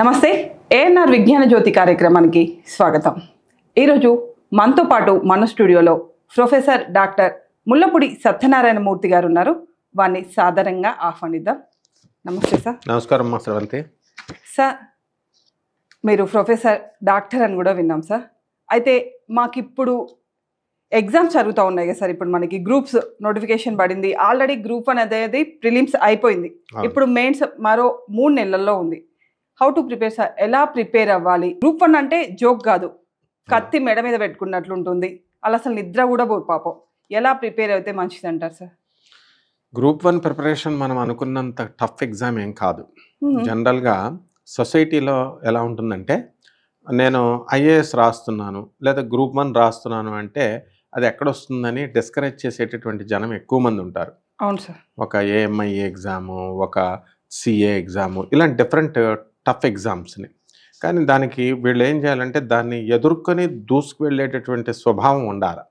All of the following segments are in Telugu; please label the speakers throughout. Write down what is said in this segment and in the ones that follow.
Speaker 1: నమస్తే ఏఎన్ఆర్ విజ్ఞాన జ్యోతి కార్యక్రమానికి స్వాగతం. ఈరోజు మనతో పాటు మన స్టూడియోలో ప్రొఫెసర్ డాక్టర్ ముల్లపూడి సత్యనారాయణ మూర్తి గారు ఉన్నారు. వారిని సాదరంగా ఆహ్వానిద్దాం. నమస్తే సార్.
Speaker 2: నమస్కారం మా శ్రవంతి
Speaker 1: సార్, మీరు ప్రొఫెసర్ డాక్టర్ అని కూడా విన్నాం సార్. అయితే మాకిప్పుడు ఎగ్జామ్స్ జరుగుతూ ఉన్నాయి కదా సార్. ఇప్పుడు మనకి గ్రూప్స్ నోటిఫికేషన్ పడింది. ఆల్రెడీ గ్రూప్ అనేది ప్రిలిమ్స్ అయిపోయింది. ఇప్పుడు మెయిన్స్ మరో 3 నెలల్లో ఉంది. How to prepare sir? ఎలా ప్రిపేర్ అవ్వాలి? గ్రూప్ 1 అంటే జోక్ కాదు, కత్తి మెడ మీద పెట్టుకున్నట్లు ఉంటుంది. అలా అసలు నిద్ర కూడా పోదు పాపం. ఎలా ప్రిపేర్ అయితే మంచిది అంటారు సార్?
Speaker 2: గ్రూప్ 1 ప్రిపరేషన్ మనం అనుకున్నంత టఫ్ ఎగ్జామ్ ఏం కాదు. జనరల్గా సొసైటీలో ఎలా ఉంటుందంటే, నేను ఐఏఎస్ రాస్తున్నాను లేదా గ్రూప్ 1 రాస్తున్నాను అంటే అది ఎక్కడొస్తుందని డిస్కరేజ్ చేసేటటువంటి జనం ఎక్కువ మంది ఉంటారు.
Speaker 1: అవును సార్.
Speaker 2: ఒక ఏఎంఐ ఎగ్జాము, ఒక సిఏ ఎగ్జాము, ఇలాంటి డిఫరెంట్ టఫ్ ఎగ్జామ్స్ని. కానీ దానికి వీళ్ళు ఏం చేయాలంటే దాన్ని ఎదుర్కొని దూసుకు వెళ్ళేటటువంటి స్వభావం ఉండాలి.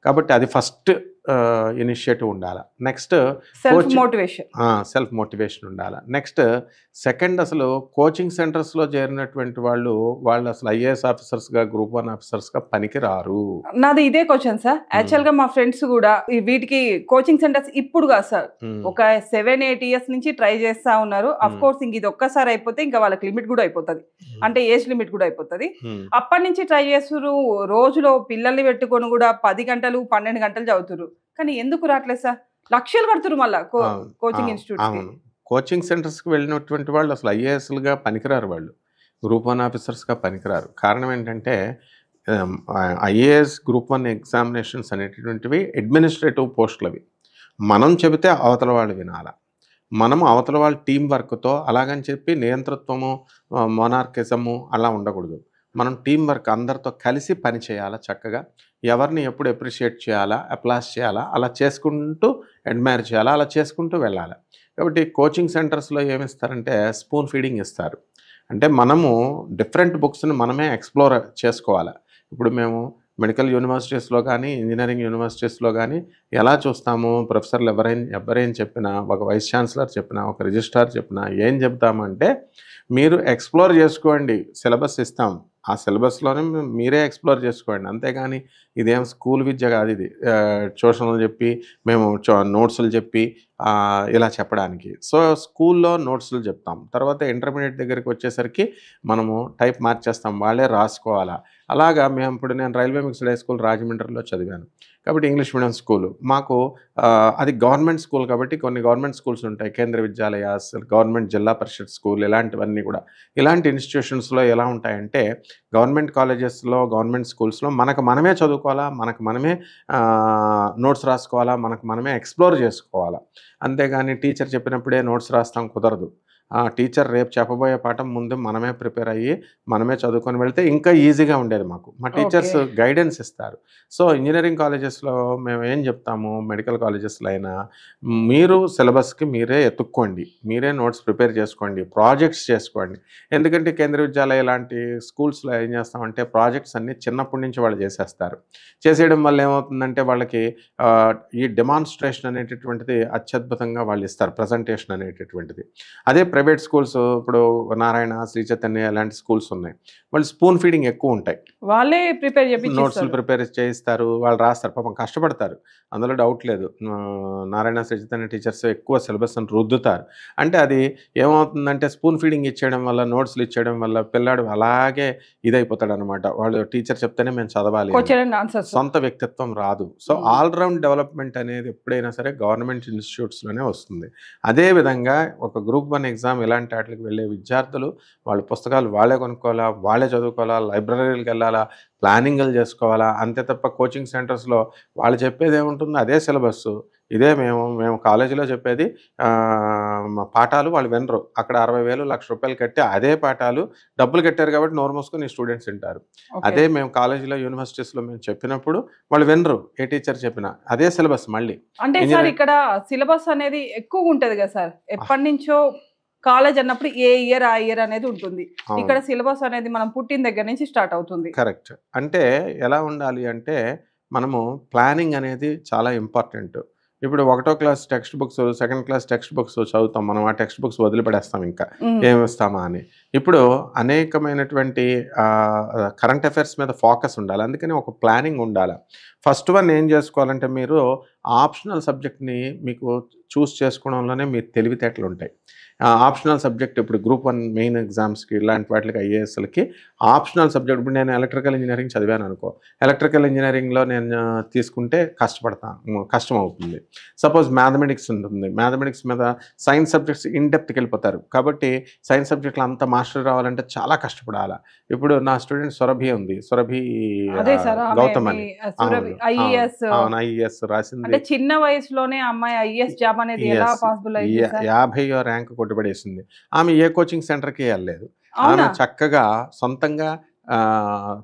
Speaker 2: కాబట్టి అది ఫస్ట్ ఇనిషియేటివ్ ఉండాలి. నెక్స్ట్
Speaker 1: సెల్ఫ్
Speaker 2: మోటివేషన్ ఉండాలి. నెక్స్ట్ సెకండ్, అసలు కోచింగ్ సెంటర్స్లో చేరినటువంటి వాళ్ళు అసలు ఐఏఎస్ ఆఫీసర్స్గా గ్రూప్ 1 ఆఫీసర్స్గా పనికి రారు.
Speaker 1: నాది ఇదే క్వశ్చన్ సార్. యాక్చువల్గా మా ఫ్రెండ్స్ కూడా వీటికి కోచింగ్ సెంటర్స్ ఇప్పుడు కాదు సార్, ఒక 7-8 ఇయర్స్ నుంచి ట్రై చేస్తా ఉన్నారు. అఫ్ కోర్స్ ఇంక ఇది ఒక్కసారి అయిపోతే ఇంకా వాళ్ళకి లిమిట్ కూడా అయిపోతుంది, అంటే ఏజ్ లిమిట్ కూడా అయిపోతుంది. అప్పటి నుంచి ట్రై చేస్తున్నారు. రోజులో పిల్లల్ని పెట్టుకొని కూడా 10 గంటలు 12 గంటలు చదువుతున్నారు. కానీ ఎందుకు రావట్లేదు సార్? లక్షలు కడుతున్నారు మళ్ళీ కోచింగ్ ఇన్స్టిట్యూట్.
Speaker 2: కోచింగ్ సెంటర్స్కి వెళ్ళినటువంటి వాళ్ళు అసలు ఐఏఎస్లుగా పనికిరారు, వాళ్ళు గ్రూప్ 1 ఆఫీసర్స్గా పనికిరారు. కారణం ఏంటంటే, ఐఏఎస్ గ్రూప్ 1 ఎగ్జామినేషన్స్ అనేటటువంటివి అడ్మినిస్ట్రేటివ్ పోస్టులు. అవి మనం చెబితే అవతల వాళ్ళు వినాలా. మనము అవతల వాళ్ళ టీం వర్క్తో అలాగని చెప్పి నియంతృత్వము, మొనార్కిజము అలా ఉండకూడదు. మనం టీం వర్క్ అందరితో కలిసి పని చేయాలా, చక్కగా ఎవరిని ఎప్పుడు అప్రిషియేట్ చేయాలా, అప్లాస్ చేయాలా, అలా చేసుకుంటూ అడ్మైర్ చేయాలా, అలా చేసుకుంటూ వెళ్ళాలి. కాబట్టి కోచింగ్ సెంటర్స్లో ఏమిస్తారంటే స్పూన్ ఫీడింగ్ ఇస్తారు. అంటే మనము డిఫరెంట్ బుక్స్ని మనమే ఎక్స్ప్లోర్ చేసుకోవాలి. ఇప్పుడు మేము మెడికల్ యూనివర్సిటీస్లో కానీ ఇంజనీరింగ్ యూనివర్సిటీస్లో కానీ ఎలా చూస్తాము, ప్రొఫెసర్లు ఎవరైనా చెప్పినా, ఒక వైస్ ఛాన్సలర్ చెప్పినా, ఒక రిజిస్ట్రార్ చెప్పినా ఏం చెప్తామంటే, మీరు ఎక్స్ప్లోర్ చేసుకోండి, సిలబస్ ఇస్తాం, ఆ సిలబస్లోనే మీరే ఎక్స్ప్లోర్ చేసుకోండి. అంతేగాని ఇదేం స్కూల్ విద్య కాదు, ఇది ట్యూషన్లు చెప్పి మేము నోట్స్లు చెప్పి ఇలా చెప్పడానికి. సో స్కూల్లో నోట్స్లు చెప్తాం, తర్వాత ఇంటర్మీడియట్ దగ్గరికి వచ్చేసరికి మనము టైప్ మార్చేస్తాం, వాళ్ళే రాసుకోవాలా. అలాగా నేను రైల్వే మిక్స్డ్ హై స్కూల్ రాజమండ్రిలో చదివాను. కాబట్టి ఇంగ్లీష్ మీడియం స్కూలు మాకు అది గవర్నమెంట్ స్కూల్. కాబట్టి కొన్ని గవర్నమెంట్ స్కూల్స్ ఉంటాయి, కేంద్ర విద్యాలయాస్, గవర్నమెంట్ జిల్లా పరిషత్ స్కూల్, ఇలాంటివన్నీ కూడా. ఇలాంటి ఇన్స్టిట్యూషన్స్లో ఎలా ఉంటాయంటే, గవర్నమెంట్ కాలేజెస్లో, గవర్నమెంట్ స్కూల్స్లో మనకు మనమే చదువుకోవాలా, మనకు మనమే నోట్స్ రాసుకోవాలా, మనకు మనమే ఎక్స్ప్లోర్ చేసుకోవాలా. అంతేగాని టీచర్ చెప్పినప్పుడే నోట్స్ రాస్తాం కుదరదు. టీచర్ రేపు చెప్పబోయే పాఠం ముందు మనమే ప్రిపేర్ అయ్యి మనమే చదువుకొని వెళ్తే ఇంకా ఈజీగా ఉండేది మాకు. మా టీచర్స్ గైడెన్స్ ఇస్తారు. సో ఇంజనీరింగ్ కాలేజెస్లో మేము ఏం చెప్తాము, మెడికల్ కాలేజెస్లో అయినా మీరు సిలబస్కి మీరే ఎత్తుక్కోండి, మీరే నోట్స్ ప్రిపేర్ చేసుకోండి, ప్రాజెక్ట్స్ చేసుకోండి. ఎందుకంటే కేంద్ర విద్యాలయ లాంటి స్కూల్స్లో ఏం చేస్తామంటే ప్రాజెక్ట్స్ అన్నీ చిన్నప్పటి నుంచి వాళ్ళు చేసేస్తారు. చేసేయడం వల్ల ఏమవుతుందంటే వాళ్ళకి ఈ డెమాన్స్ట్రేషన్ అనేటటువంటిది అత్యద్భుతంగా వాళ్ళు ఇస్తారు, ప్రజెంటేషన్ అనేటటువంటిది. అదే ప్రైవేట్ స్కూల్స్, ఇప్పుడు నారాయణ, శ్రీ చైతన్య ఇలాంటి స్కూల్స్ ఉన్నాయి, వాళ్ళు స్పూన్ ఫీడింగ్ ఎక్కువ ఉంటాయి.
Speaker 1: వాళ్ళే ప్రిపేర్ చేసి
Speaker 2: నోట్స్లు ప్రిపేర్ చేయిస్తారు, వాళ్ళు రాస్తారు, పాపం కష్టపడతారు, అందులో డౌట్ లేదు. నారాయణ, శ్రీ చైతన్య టీచర్స్ ఎక్కువ సిలబస్ అని రుద్దుతారు. అంటే అది ఏమవుతుందంటే స్పూన్ ఫీడింగ్ ఇచ్చేయడం వల్ల, నోట్స్లు ఇచ్చేయడం వల్ల పిల్లాడు అలాగే ఇదైపోతాడు అనమాట. వాళ్ళు టీచర్ చెప్తేనే మేము చదవాలి, సొంత వ్యక్తిత్వం రాదు. సో ఆల్రౌండ్ డెవలప్మెంట్ అనేది ఎప్పుడైనా సరే గవర్నమెంట్ ఇన్స్టిట్యూట్స్లోనే వస్తుంది. అదేవిధంగా ఒక గ్రూప్ 1 ఎగ్జామ్ ఇలాంటి వాటికి వెళ్ళే విద్యార్థులు వాళ్ళ పుస్తకాలు వాళ్ళే కొనుక్కోవాలా, వాళ్ళే చదువుకోవాలా, లైబ్రరీలకు వెళ్ళాలా, ప్లానింగ్లు చేసుకోవాలా. అంతే తప్ప కోచింగ్ సెంటర్స్లో వాళ్ళు చెప్పేది ఏముంటుందో అదే సిలబస్, ఇదే మేము కాలేజీలో చెప్పేది పాఠాలు వాళ్ళు వినరు. అక్కడ 60,000 ₹1,00,000 కట్టి అదే పాఠాలు డబ్బులు కట్టారు కాబట్టి నోరు మూసుకొని స్టూడెంట్స్ వింటారు. అదే మేము కాలేజీలో, యూనివర్సిటీస్లో మేము చెప్పినప్పుడు వాళ్ళు వినరు, ఏ టీచర్ చెప్పినా అదే సిలబస్ మళ్ళీ.
Speaker 1: అంటే సార్ ఇక్కడ సిలబస్ అనేది ఎక్కువ ఉంటుంది కదా సార్, ఎప్పటి నుంచో కాలేజ్ అన్నప్పుడు ఏ ఇయర్ ఆ ఇయర్ అనేది ఉంటుంది. ఇక్కడ సిలబస్ అనేది మనం పుట్టిన దగ్గర నుంచి స్టార్ట్ అవుతుంది.
Speaker 2: కరెక్ట్. అంటే ఎలా ఉండాలి అంటే, మనము ప్లానింగ్ అనేది చాలా ఇంపార్టెంట్. ఇప్పుడు 1వ class text books, 2nd class text books చదువుతాం మనం. ఆ టెక్స్ట్ బుక్స్ వదిలిపడేస్తాం, ఇంకా ఏమిస్తామా అని. ఇప్పుడు అనేకమైనటువంటి కరెంట్ అఫైర్స్ మీద ఫోకస్ ఉండాలి. అందుకని ఒక ప్లానింగ్ ఉండాలి. ఫస్ట్ వన్ ఏం చేసుకోవాలంటే మీరు ఆప్షనల్ సబ్జెక్ట్‌ని మీకు చూస్ చేసుకోవడంలోనే మీ తెలివితేటలు ఉంటాయి. ఆప్షనల్ సబ్జెక్ట్ ఇప్పుడు గ్రూప్ 1 మెయిన్ ఎగ్జామ్స్‌కి ఇలాంటి వాటికి ఐఏఎస్‌లకి ఆప్షనల్ సబ్జెక్ట్ ఇప్పుడు నేను ఎలక్ట్రికల్ ఇంజినీరింగ్ చదివాను అనుకో. ఎలక్ట్రికల్ ఇంజినీరింగ్‌లో నేను తీసుకుంటే కష్టమవుతుంది. సపోజ్ మ్యాథమెటిక్స్ ఉంటుంది. మ్యాథమెటిక్స్ మీద సైన్స్ సబ్జెక్ట్స్ ఇన్ డెప్త్‌కి వెళ్ళిపోతారు. కాబట్టి సైన్స్ సబ్జెక్ట్‌లో అంత మాస్టరీ రావాలంటే చాలా కష్టపడాలి. ఇప్పుడు నా స్టూడెంట్ సురభి ఉంది. సురభి
Speaker 1: అదే సార్ ఆమె
Speaker 2: గౌతమ్
Speaker 1: మీ
Speaker 2: అని.
Speaker 1: సురభి
Speaker 2: అవును.
Speaker 1: ఐఏఎస్
Speaker 2: అవును. ఐఏఎస్ రాసింది.
Speaker 1: అంటే చిన్న వయసులోనే అమ్మాయి ఐఏఎస్ జాబ్ అనేది ఎలా
Speaker 2: యెస్.
Speaker 1: పాసిబుల్ అయింది సార్?
Speaker 2: 50వ ర్యాంక్ కొట్టిపడేసింది. ఆమె ఏ కోచింగ్ సెంటర్‌కి ఎళ్ళలేదు. ఆమె
Speaker 1: అవునా?
Speaker 2: చక్కగా సొంతంగా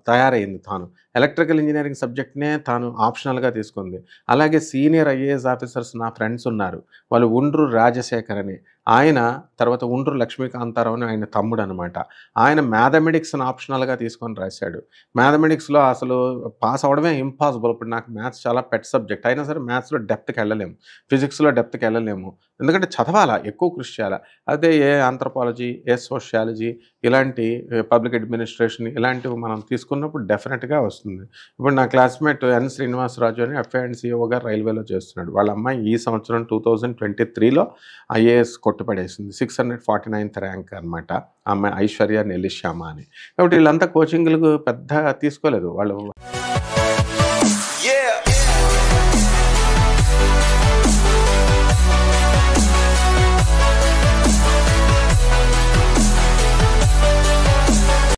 Speaker 2: తయారయింది తాను. ఎలక్ట్రికల్ ఇంజినీరింగ్ సబ్జెక్ట్‌నే తాను ఆప్షనల్‌గా తీసుకుంది. అలాగే సీనియర్ ఐఏఎస్ ఆఫీసర్స్ నా ఫ్రెండ్స్ ఉన్నారు. వాళ్ళు ఉండ్రు రాజశేఖర్ అని. ఆయన తర్వాత ఉండ్రు లక్ష్మీకాంతారావు అని ఆయన తమ్ముడనమాట. ఆయన మ్యాథమెటిక్స్‌ని ఆప్షనల్‌గా తీసుకొని రాసాడు. మ్యాథమెటిక్స్‌లో అసలు పాస్ అవ్వడమే ఇంపాసిబుల్. ఇప్పుడు నాకు మ్యాథ్స్ చాలా పెట్ సబ్జెక్ట్. అయినా సరే మ్యాథ్స్‌లో డెప్త్‌కెళ్ళలేము. ఫిజిక్స్‌లో డెప్త్‌కెళ్ళలేము. ఎందుకంటే చదవాలా, ఎక్కువ కృషి చేయాలా. అదే ఏ ఆంథ్రోపాలజీ, ఏ సోషియాలజీ ఇలాంటి పబ్లిక్ అడ్మినిస్ట్రేషన్ ఇలాంటివి మనం తీసుకున్నప్పుడు డెఫినెట్‌గా వస్తుంది. ఇప్పుడు నా క్లాస్‌మేట్ ఎన్ శ్రీనివాసరాజు అని ఎఫ్ఐ&డ్ సీఈఓగా రైల్వేలో చేస్తున్నాడు. వాళ్ళ అమ్మాయి ఈ సంవత్సరం 2023లో ఐఏఎస్ కొట్టుపడేసింది. 649th ర్యాంక్ అనమాట. ఆ అమ్మాయి ఐశ్వర్య నెల్లిశ్యామ అని. కాబట్టి వీళ్ళంతా కోచింగ్‌లకు పెద్దగా తీసుకోలేదు. వాళ్ళు